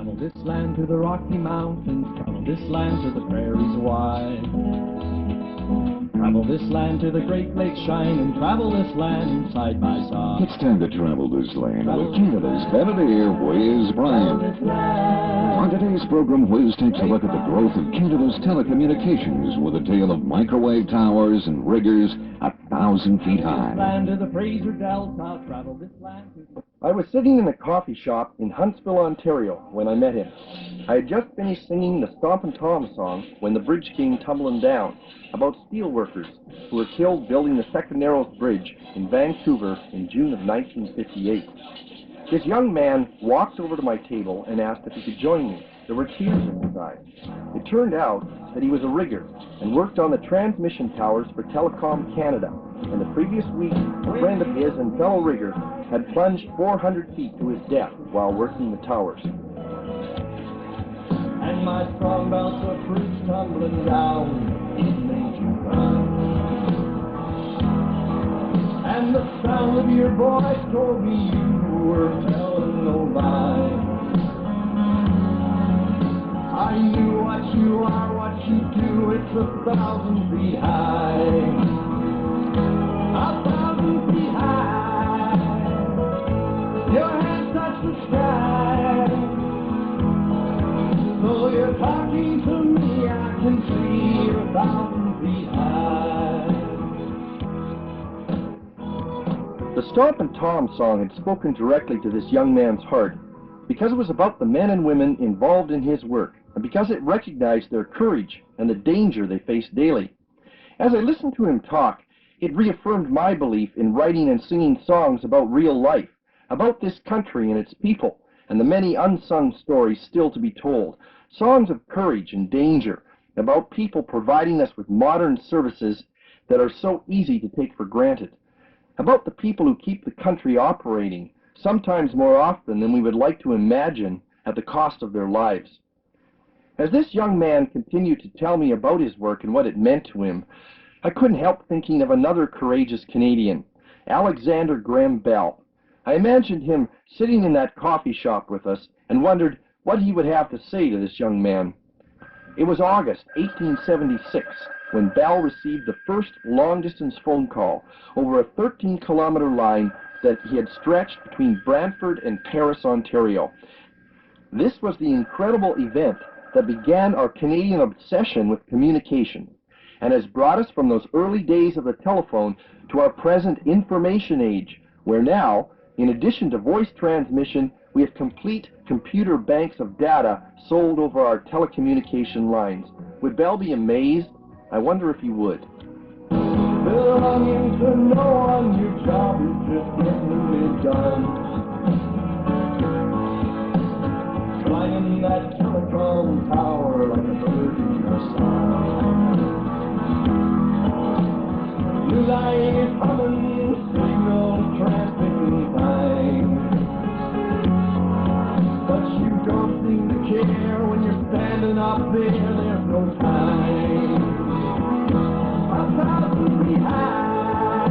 Travel this land to the Rocky Mountains, travel this land to the prairies wide. Travel this land to the Great Lakes shine, and travel this land side by side. It's time to travel this land with Canada's Balladeer, Whiz Bryant. On today's program, Whiz takes a look at the growth of Canada's telecommunications with a tale of microwave towers and riggers 1,000 feet high. Land to the Fraser Delta, travel this land to... I was sitting in a coffee shop in Huntsville, Ontario, when I met him. I had just finished singing the Stompin' Tom song when the bridge came tumbling down, about steel workers who were killed building the Second Narrows Bridge in Vancouver in June of 1958. This young man walked over to my table and asked if he could join me. There were tears in his eyes. It turned out that he was a rigger and worked on the transmission towers for Telecom Canada. And the previous week, a friend of his and fellow rigger had plunged 400 feet to his death while working the towers. And my strong belts were fruits tumbling down, it made you cry. And the sound of your voice told me you were telling no lie. I knew what you are, what you do, it's 1,000 feet high. 1,000 feet high. Your hands touch the sky. So you're talking to me, I can see you're 1,000 feet high. The Stompin' Tom song had spoken directly to this young man's heart because it was about the men and women involved in his work, and because it recognized their courage and the danger they faced daily. As I listened to him talk, it reaffirmed my belief in writing and singing songs about real life, about this country and its people, and the many unsung stories still to be told. Songs of courage and danger, about people providing us with modern services that are so easy to take for granted. About the people who keep the country operating, sometimes more often than we would like to imagine, at the cost of their lives. As this young man continued to tell me about his work and what it meant to him, I couldn't help thinking of another courageous Canadian, Alexander Graham Bell. I imagined him sitting in that coffee shop with us and wondered what he would have to say to this young man. It was August 1876 when Bell received the first long-distance phone call over a 13-kilometer line that he had stretched between Brantford and Paris, Ontario. This was the incredible event that began our Canadian obsession with communication and has brought us from those early days of the telephone to our present information age, where now, in addition to voice transmission, we have complete computer banks of data sold over our telecommunication lines. Would Bell be amazed? I wonder if he would. Belonging to no one, your job is just getting it done. Flying that telecom tower like a bird in the sun. New line is humming, signal transmitting time. But you don't seem to care when you're standing up there, there's no time. 1,000 feet high,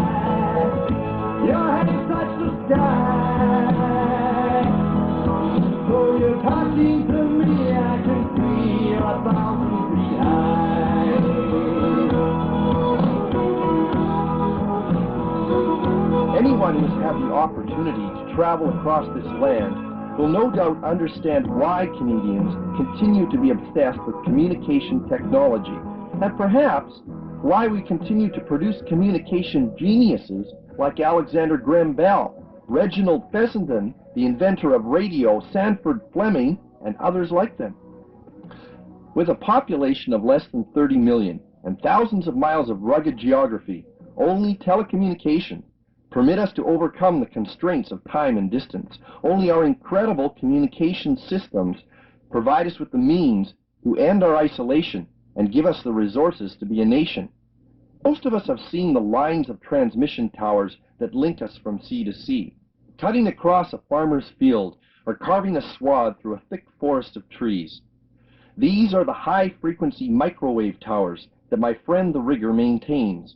your hands touch the sky. So you're talking to me, I can see you're 1,000 feet high. Anyone who's had the opportunity to travel across this land will no doubt understand why Canadians continue to be obsessed with communication technology, and perhaps why we continue to produce communication geniuses like Alexander Graham Bell, Reginald Fessenden, the inventor of radio, Sanford Fleming, and others like them. With a population of less than 30 million and thousands of miles of rugged geography, only telecommunication permit us to overcome the constraints of time and distance. Only our incredible communication systems provide us with the means to end our isolation and give us the resources to be a nation. Most of us have seen the lines of transmission towers that link us from sea to sea, cutting across a farmer's field or carving a swath through a thick forest of trees. These are the high-frequency microwave towers that my friend the rigger maintains.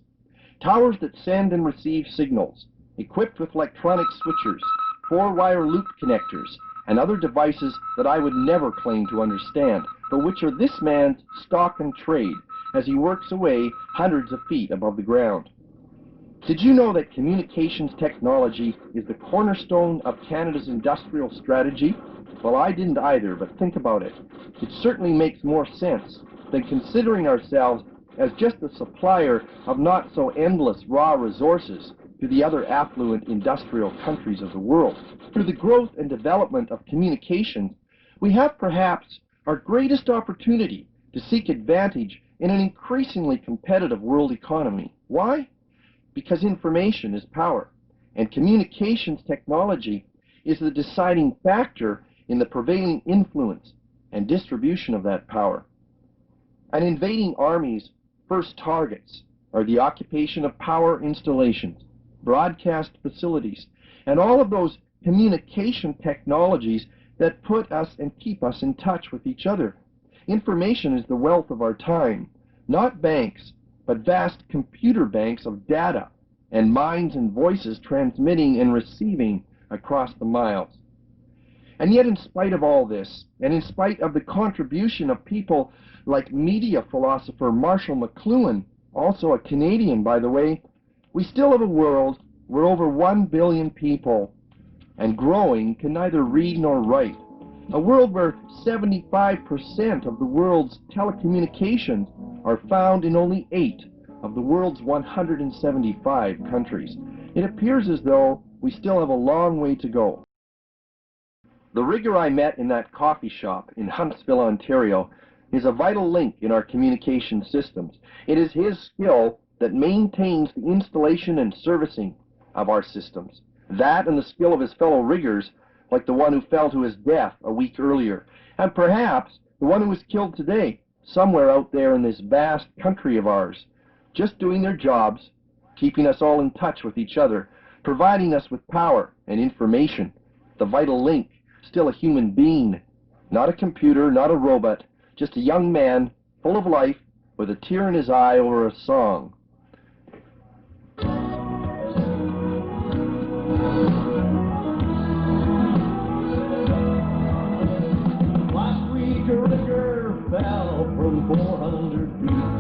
Towers that send and receive signals, equipped with electronic switchers, 4-wire loop connectors, and other devices that I would never claim to understand, but which are this man's stock and trade as he works away hundreds of feet above the ground. Did you know that communications technology is the cornerstone of Canada's industrial strategy? Well, I didn't either, but think about it. It certainly makes more sense than considering ourselves as just a supplier of not so endless raw resources to the other affluent industrial countries of the world. Through the growth and development of communications, we have perhaps our greatest opportunity to seek advantage in an increasingly competitive world economy. Why? Because information is power, and communications technology is the deciding factor in the prevailing influence and distribution of that power. An invading army's first targets are the occupation of power installations, broadcast facilities, and all of those communication technologies that put us and keep us in touch with each other. Information is the wealth of our time, not banks, but vast computer banks of data and minds and voices transmitting and receiving across the miles. And yet, in spite of all this, and in spite of the contribution of people like media philosopher Marshall McLuhan, also a Canadian, by the way, we still have a world where over 1 billion people, and growing, can neither read nor write. A world where 75% of the world's telecommunications are found in only 8 of the world's 175 countries. It appears as though we still have a long way to go. The rigger I met in that coffee shop in Huntsville, Ontario, is a vital link in our communication systems. It is his skill that maintains the installation and servicing of our systems. That and the skill of his fellow riggers, like the one who fell to his death a week earlier, and perhaps the one who was killed today, somewhere out there in this vast country of ours, just doing their jobs, keeping us all in touch with each other, providing us with power and information, the vital link, still a human being, not a computer, not a robot, just a young man full of life with a tear in his eye over a song. Last week a rigger fell from 400 feet,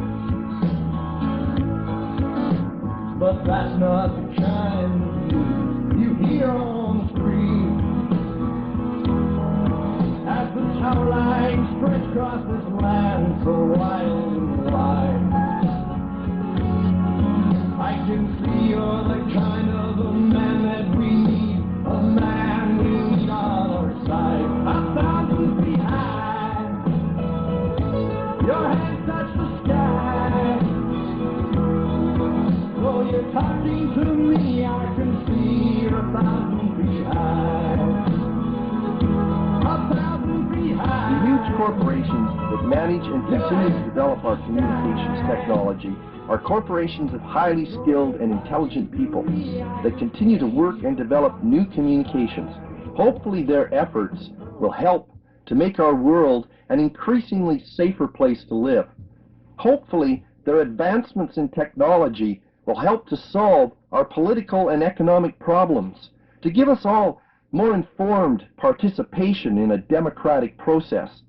but that's not the kind of news you hear on the street. As the tower lines stretch across this land so wild and wide, I can see you're the kind of a man that we need, a man we need on our side. 1,000 feet high, your hands touch the sky. Though you're talking to me, I can see you're 1,000 feet high. The huge corporations that manage and continue to develop our communications technology are corporations of highly skilled and intelligent people that continue to work and develop new communications. Hopefully their efforts will help to make our world an increasingly safer place to live. Hopefully their advancements in technology will help to solve our political and economic problems, to give us all more informed participation in a democratic process.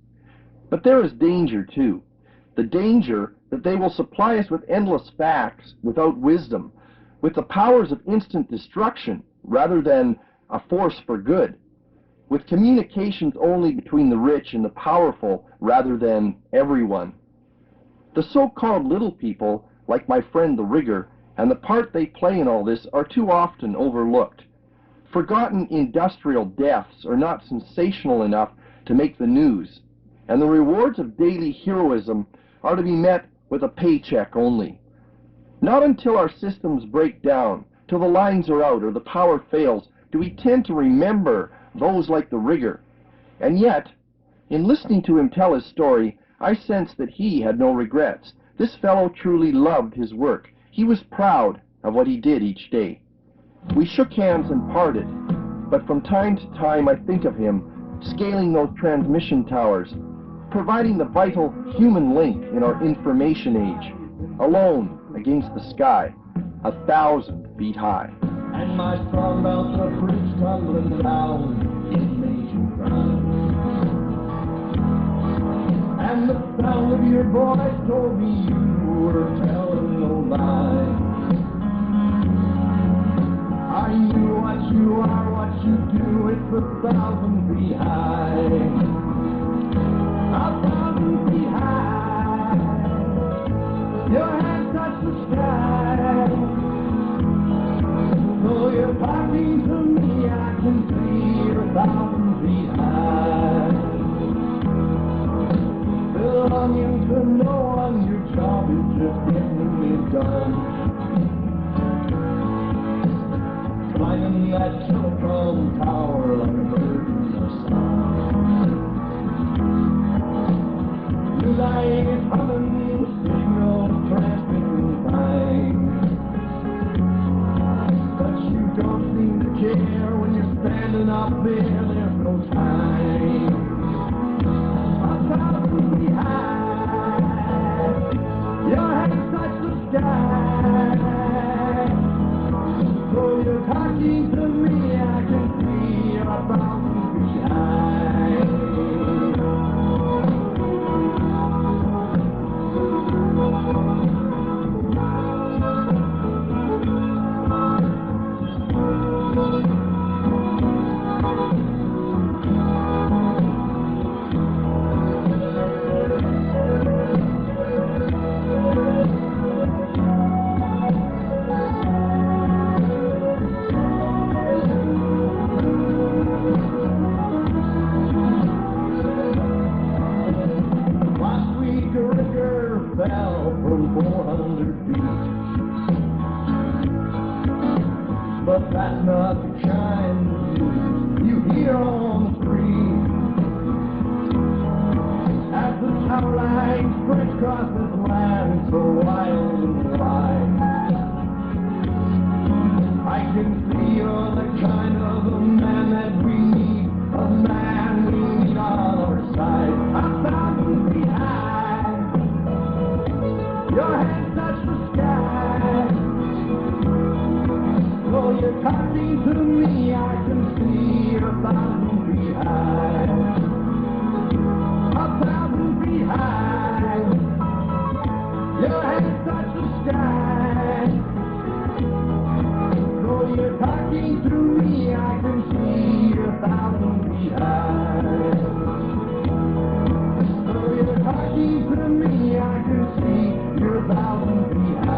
But there is danger too. The danger that they will supply us with endless facts without wisdom, with the powers of instant destruction rather than a force for good, with communications only between the rich and the powerful rather than everyone. The so-called little people, like my friend the rigger, and the part they play in all this are too often overlooked. Forgotten industrial deaths are not sensational enough to make the news, and the rewards of daily heroism are to be met with a paycheck only. Not until our systems break down, till the lines are out or the power fails, do we tend to remember those like the rigger. And yet, in listening to him tell his story, I sensed that he had no regrets. This fellow truly loved his work. He was proud of what he did each day. We shook hands and parted, but from time to time I think of him scaling those transmission towers, providing the vital human link in our information age, alone against the sky, 1,000 feet high. And my song about the bridge tumbling down, it made you cry. And the sound of your voice told me you were telling no lie. I knew what you are, what you do, it's 1,000 feet high. 1,000 feet high. Your hands touch the sky. So you're talking to me, I can see you're 1,000 feet high. Belonging to no one, your job is just getting it done. Climbing that telecom tower like a bird in the sun. Your light is humming, signal transmitting fine. But you don't seem to care when you're standing up there, there's no time. 1,000 feet high, your hands touch the sky. So you're talking to me, I can see you're 1,000 feet high. Fell from 400 feet, but that's not the kind of news you hear on the street. As the tower line spreads across this land so wild and wide, I can see you're the kind of a man that we need, a man we need on our side. 1,000 feet high. Your hands touch the sky. So you're talking to me, I can see you're 1,000 feet high. 1,000 feet high. Your hands touch the sky. So you're talking to me, I can see you're 1,000 feet high. So you're talking to me, I can see you're 1,000 feet high.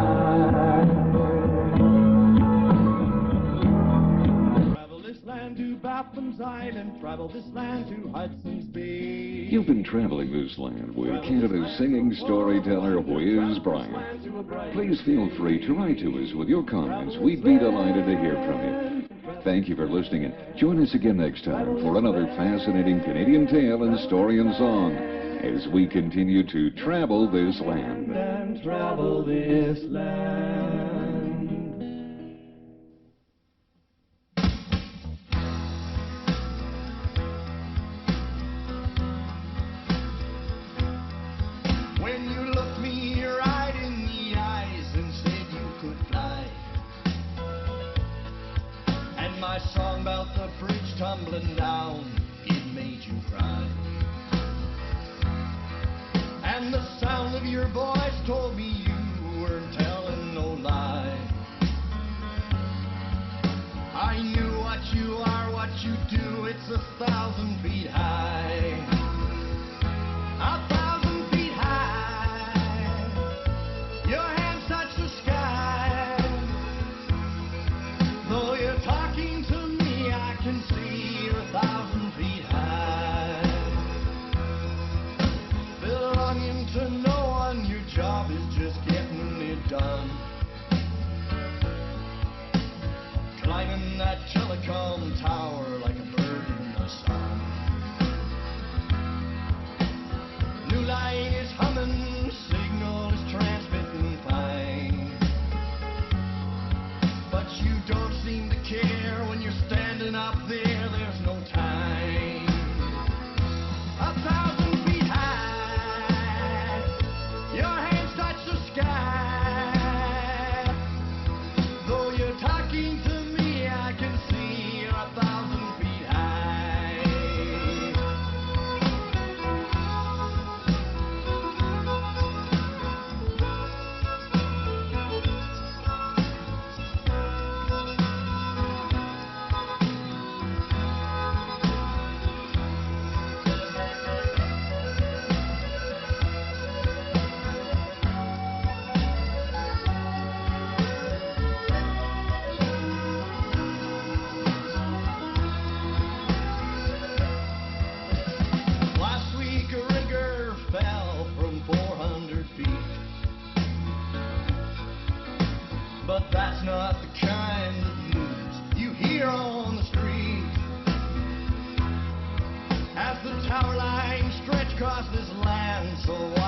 Travel this land to Baffin's Island, travel this land to Hudson's Bay. You've been traveling this land with Canada's singing storyteller, Whiz Bryant. Please feel free to write to us with your comments. We'd be delighted to hear from you. Thank you for listening, and join us again next time for another fascinating Canadian tale and story and song as we continue to travel this land. And travel this land. When you looked me right in the eyes and said you could fly, and my song about the bridge tumbling down, it made you cry. And the sound of your voice told me you weren't telling no lie. I knew what you are, what you do, it's 1,000 feet high. 1,000 feet high. Your hands touch the sky. Though you're talking to me, I can see you're 1,000 feet high. Belonging to no one, your job is just getting it done. Climbing that telecom tower like a bird in the sun. New line is humming, signal is transmitting fine. But you don't seem to care when you're standing up there, there's no time. 1,000 feet high, your hands touch the sky. Though you're talking to me, So